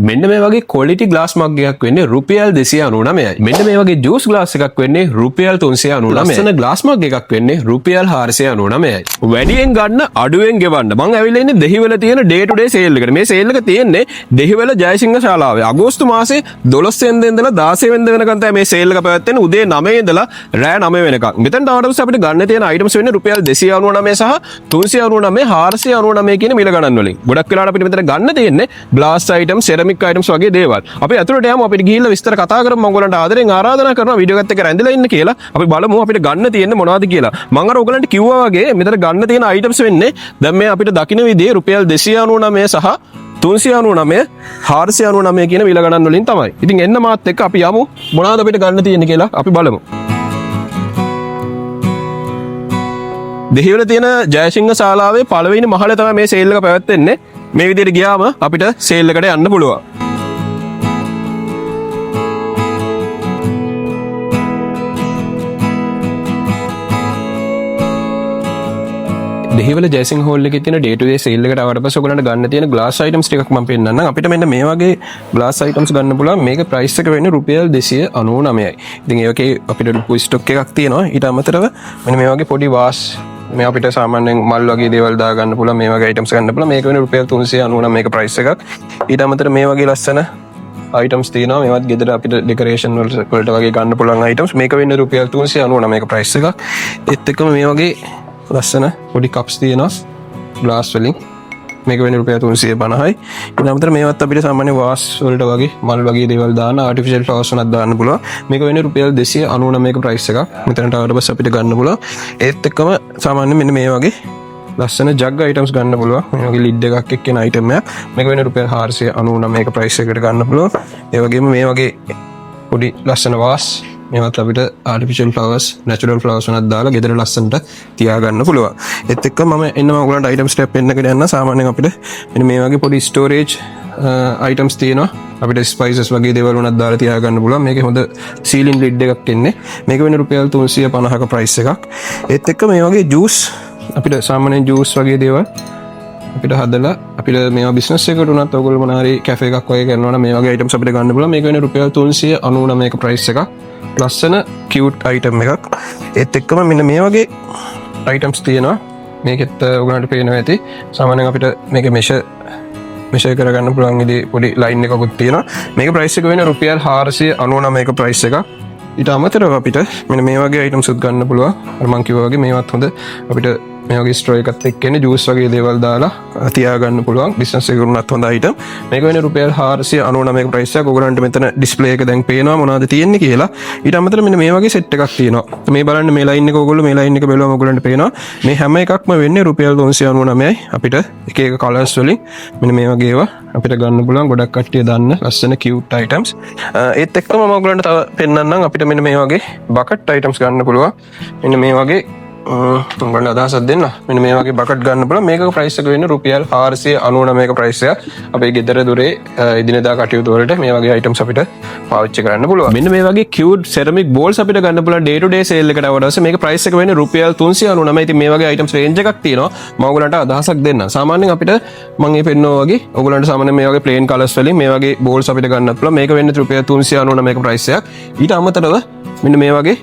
මෙන්න මේ වගේ quality glass mug එකක් වෙන්නේ රුපියල් 299යි. මෙන්න මේ වගේ juice glass එකක් වෙන්නේ රුපියල් 399යි. ලස්සන glass mug එකක් වෙන්නේ රුපියල් 499යි. වැඩියෙන් ගන්න අඩුවෙන් ගෙවන්න. මම ඇවිල්ලා ඉන්නේ දෙහිවල තියෙන day to day sale එකට. මේ sale එක තියෙන්නේ දෙහිවල ජයසිංහ ශාලාවේ. අගෝස්තු මාසේ 12 වෙනිදා ඉඳලා 16 වෙනිදා වෙනකන් තමයි මේ sale එක පැවැත්වෙන්නේ. උදේ 9 ඉඳලා රෑ 9 වෙනකන්. මෙතෙන් ආවම අපිට ගන්න තියෙන items වෙන්නේ රුපියල් 299 සහ 399 499 කියන මිල ගණන් වලින්. ගොඩක් වෙලාවට අපිට මෙතන ගන්න තියෙන්නේ glass items, ceramic items වගේ දේවල්. අපි අතුරට යමු අපිට ගිහිල්ලා විස්තර කතා කරමු. මම ඔයගලන්ට ආදරෙන් ආරාධනා කරනවා වීඩියෝ එකත් එක්ක රැඳිලා ඉන්න කියලා. අපි බලමු අපිට ගන්න තියෙන්නේ මොනවද කියලා. මම අර ඔයගලන්ට කිව්වා වගේ මෙතන ගන්න තියෙන items වෙන්නේ දැන් මේ අපිට දකින්න විදිහේ රුපියල් 299 සහ 399 499 කියන මිල ගණන් වලින් තමයි. ඉතින් එන්න මාත් එක්ක අපි යමු මොනවද අපිට ගන්න තියෙන්නේ කියලා අපි බලමු. දෙහිවල තියෙන ජයසිංහ ශාලාවේ පළවෙනි මහලේ තමයි මේ සේල් එක පැවැත්වෙන්නේ. මේ විදිහට ගියාම අපිට සේල් එකට යන්න පුළුවන්. දෙහිවල ජයසිංහ හෝල් එකේ තියෙන day to day sale එකට ආවට පස්සේ ඔයගලන්ට ගන්න තියෙන glass items ටිකක් මම පෙන්නන්නම්. අපිට මෙන්න මේ වගේ glass items ගන්න පුළුවන්. මේක price එක වෙන්නේ රුපියල් 299යි. ඉතින් ඒකේ අපිට ලොකු stock එකක් තියෙනවා. ඊට අමතරව මෙන්න මේ වගේ පොඩි වාස් මේ අපිට සාමාන්‍යයෙන් මල් වගේ දේවල් දා ගන්න පුළුවන්. මේ වගේ items ගන්න පුළුවන්. මේක වෙන්නේ රුපියල් 399 මේක price එකක්. ඊට අමතරව මේ වගේ ලස්සන items තියෙනවා. මේවත් ගෙදර අපිට decoration වලට වගේ ගන්න පුළුවන් items. මේක වෙන්නේ රුපියල් 399 මේක price එකක්. ඒත් එක්කම මේ වගේ ලස්සන පොඩි කප්ස් තියෙනවා ග්ලාස් වලින්. මේක වෙන්නේ රුපියල් 350යි. ඊට අමතරව මේවත් අපිට සාමාන්‍ය වාස් වලට වගේ මල් වගේ දේවල් දාන්න ආටිෆිෂල් ෆ්ලවර්ස් උනත් දාන්න පුළුවන්. මේක වෙන්නේ රුපියල් 299 මේක ප්‍රයිස් එකක්. මෙතනට ආවට පස්සේ අපිට ගන්න පුළුවන්. ඒත් එක්කම සාමාන්‍ය මෙන්න මේ වගේ ලස්සන ජග් items ගන්න පුළුවන්. මේ වගේ lid එකක් එක්කෙන item එකක්. මේක වෙන්නේ රුපියල් 499 මේක ප්‍රයිස් එකකට ගන්න පුළුවන්. ඒ වගේම මේ වගේ පොඩි ලස්සන වාස් මේවත් අපිට ආටිෆිෂල් ෆ්ලවර්ස්, නැචරල් ෆ්ලවර්ස් උනත් දාලා ගෙදර ලස්සනට තියාගන්න පුළුවන්. ඒත් එක්ක මම එන්න මම ඔයගලන්ට item step එකකට යන්න. සාමාන්‍යයෙන් අපිට මෙන්න මේ වගේ පොඩි storage items තියෙනවා. අපිට spices වගේ දේවල් උනත් දාලා තියාගන්න පුළුවන්. මේකේ හොඳ ceiling lid එකක් එන්නේ. මේක වෙන්නේ රුපියල් 350ක price එකක්. ඒත් එක්ක මේ වගේ juice අපිට සාමාන්‍යයෙන් juice වගේ දේවල් අපිට හදලා අපිට මේවා බිස්නස් එකකට උනත් ඔයගොල්ලෝ මොනාරි කැෆේ එකක් වගේ කරනවා නම් මේ වගේ items අපිට ගන්න පුළුවන්. මේක වෙන්නේ රුපියල් 399ක price එකක්. ලස්සන cute item එකක්. ඒත් එක්කම මෙන්න මේ වගේ items තියෙනවා. මේකෙත් ඔයගලන්ට පේනවා ඇති. සාමාන්‍යයෙන් අපිට මේක measure කරගන්න පුළුවන් ඉතින් පොඩි line එකකුත් තියෙනවා. මේක price එක වෙන්නේ රුපියල් 499ක price එකක්. ඊට අමතරව අපිට මෙන්න මේ වගේ items උත් ගන්න පුළුවන්. අර මම කිව්වා වගේ මේවත් හොඳ අපිට මේ වගේ ස්ට්‍රෝ එකත් එක්කනේ ජූස් වගේ දේවල් දාලා තියාගන්න පුළුවන්. බිස්නස් එකකට උනත් හොඳ item. මේක වෙන්නේ රුපියල් 499ක price එකක්. ඔයගලන්ට මෙතන display එක දැන් පේනවා මොනවද තියෙන්නේ කියලා. ඊට අමතරව මෙන්න මේ වගේ set එකක් තියෙනවා. මේ බලන්න මේ line එක ඔයගොල්ලෝ මේ line එක බැලුවම ඔයගලන්ට පේනවා. මේ හැම එකක්ම වෙන්නේ රුපියල් 399යි. අපිට එක එක colors වලින් මෙන්න මේ වගේ ඒවා අපිට ගන්න පුළුවන්. ගොඩක් කට්ටිය දන්න ලස්සන cute items. ඒත් එක්කම මම ඔයගලන්ට තව පෙන්නන්නම්. අපිට මෙන්න මේ වගේ bucket items ගන්න පුළුවන්. මෙන්න මේ වගේ උඹට අදහසක් දෙන්න. මෙන්න මේ වගේ බකට් ගන්න පුළුවන්. මේක ප්‍රයිස් එක වෙන්නේ රුපියල් 499ක ප්‍රයිස් එක. අපේ ගෙදර දොරේ එදිනෙදා කටයුතු වලට මේ වගේ items අපිට පාවිච්චි කරන්න පුළුවන්. මෙන්න මේ වගේ cute ceramic bowls අපිට ගන්න පුළුවන් day to day sale එකට ආවට පස්සේ මේක ප්‍රයිස් එක වෙන්නේ රුපියල් 399. ඉතින් මේ වගේ items range එකක් තියෙනවා. මම ඔයගලන්ට අදහසක් දෙන්න. සාමාන්‍යයෙන් අපිට මම මේ පෙන්නවා වගේ ඔයගලන්ට සාමාන්‍යයෙන් මේ වගේ plain colors වලින් මේ වගේ bowls අපිට ගන්නත් පුළුවන්. මේක වෙන්නේ රුපියල් 399ක ප්‍රයිස් එකක්. ඊට අමතරව මෙන්න මේ වගේ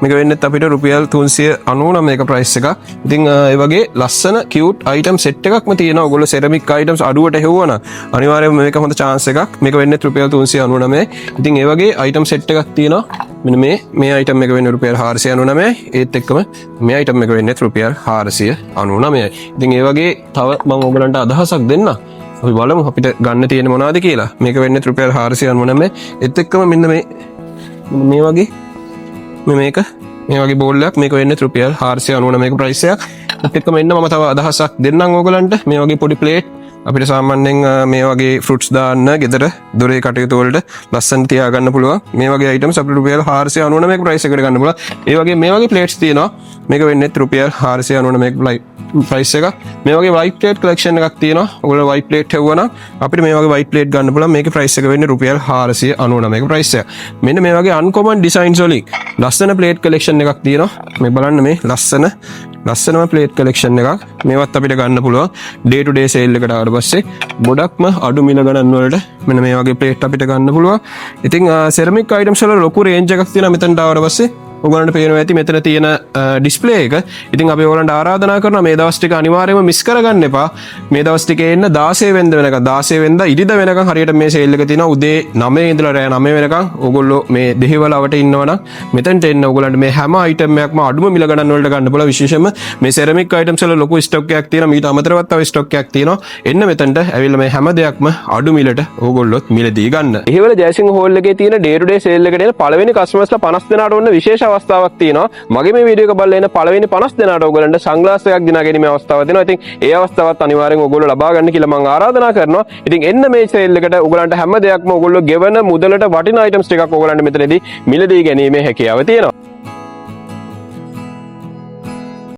මේක වෙන්නේ අපිට රුපියල් 399ක price එකක්. ඉතින් ඒ වගේ ලස්සන cute item set එකක්ම තියෙනවා. ඔයගොල්ලෝ ceramic items අඩුවට හෙව්වනම් අනිවාර්යයෙන්ම මේක හොඳ chance එකක්. මේක වෙන්නේ රුපියල් 399. ඉතින් ඒ වගේ item set එකක් තියෙනවා. මෙන්න මේ item එක වෙන්නේ රුපියල් 499. ඒත් එක්කම මේ item එක වෙන්නේ රුපියල් 499. ඉතින් ඒ වගේ තව මම ඔයගලන්ට අදහසක් දෙන්නම්. අපි බලමු අපිට ගන්න තියෙන්නේ මොනවද කියලා. මේක වෙන්නේ රුපියල් 499. ඒත් එක්කම මෙන්න මේ වගේ මේක මේ වගේ බෝල් එකක් මේක වෙන්නේ රුපියල් 499ක price එකක්. ඒත් එක්කම එන්න මම තව අදහසක් දෙන්නම් ඕගලන්ට. මේ වගේ පොඩි plate අපිට සාමාන්‍යයෙන් මේ වගේ fruits දාන්න ගෙදර දොරේ කටයුතු වලට ලස්සන තියාගන්න පුළුවන්. මේ වගේ items අපිට රුපියල් 499ක price එකකට ගන්න පුළුවන්. ඒ වගේ මේ වගේ plates තියෙනවා. මේක වෙන්නේ රුපියල් 499ක price එක. මේ වගේ white plate collection එකක් තියෙනවා. ඔයගොල්ලෝ white plate හෙව්වනම් අපිට මේ වගේ white plate ගන්න පුළුවන්. මේකේ price එක වෙන්නේ රුපියල් 499ක price එක. මෙන්න මේ වගේ uncommon designs වලින් ලස්සන plate collection එකක් තියෙනවා. මේ බලන්න මේ ලස්සන ලස්සනම ප්ලේට් කලෙක්ෂන් එකක්. මේවත් අපිට ගන්න පුළුවන් ඩේ ටු ඩේ සේල් එකට ආවට පස්සේ ගොඩක්ම අඩු මිල ගණන් වලට මෙන්න මේ වගේ ප්ලේට් අපිට ගන්න පුළුවන්. ඉතින් සෙරමික් අයිටම්ස් වල ලොකු රේන්ජ් එකක් තියෙනවා මෙතනට ආවට පස්සේ. ඔයගලන්ට පේනවා ඇති මෙතන තියෙන ඩිස්ප්ලේ එක. ඉතින් අපි ඔයගලන්ට ආරාධනා කරනවා මේ දවස් ටික අනිවාර්යයෙන්ම මිස් කරගන්න එපා. මේ දවස් ටිකේ එන්න 16 වෙනිදා වෙනකන් 16 වෙනිදා ඉරිදා වෙනකන් හරියට මේ සේල් එක තියෙනවා. උදේ 9 ඉඳලා රෑ 9 වෙනකන් ඕගොල්ලෝ මේ දෙහිවලවට ඉන්නවනම් මෙතනට එන්න ඔයගලන්ට මේ හැම අයිටම් එකක්ම අඩුම මිල ගණන් වලට ගන්න පුළුවන්. විශේෂයෙන්ම මේ සෙරමික් අයිටම්ස් වල ලොකු ස්ටොක් එකක් තියෙනවා. මීට අමතරව තව ස්ටොක් එකක් තියෙනවා. එන්න මෙතනට ඇවිල්ලා මේ හැම දෙයක්ම අඩු මිලට ඕගොල්ලොත් මිලදී ගන්න. දෙහිවල ජයසිංහ හෝල් එකේ තියෙන ඩේ ටු ඩේ සේල් එකට එන පළවෙනි කස්ටමර්ස්ලා 50 දෙනාට ඔන්න විශේෂ අවස්ථාවක් තියෙනවා. මගේ මේ වීඩියෝ එක බලලා එන පළවෙනි 50 දෙනාට ඔයගලන්ට සන්ග්ලාස් එකක් දිනා ගැනීමේ අවස්ථාවක් දෙනවා. ඉතින් ඒ අවස්ථාවත් අනිවාර්යෙන් ඔයගොල්ලෝ ලබා ගන්න කියලා මම ආරාධනා කරනවා. ඉතින් එන්න මේ සේල් එකට ඔයගලන්ට හැම දෙයක්ම ඔයගොල්ලෝ ගෙවන මුදලට වටිනා අයිටම්ස් ටිකක් ඔයගලන්ට මෙතනදී මිලදී ගැනීමේ හැකියාව තියෙනවා.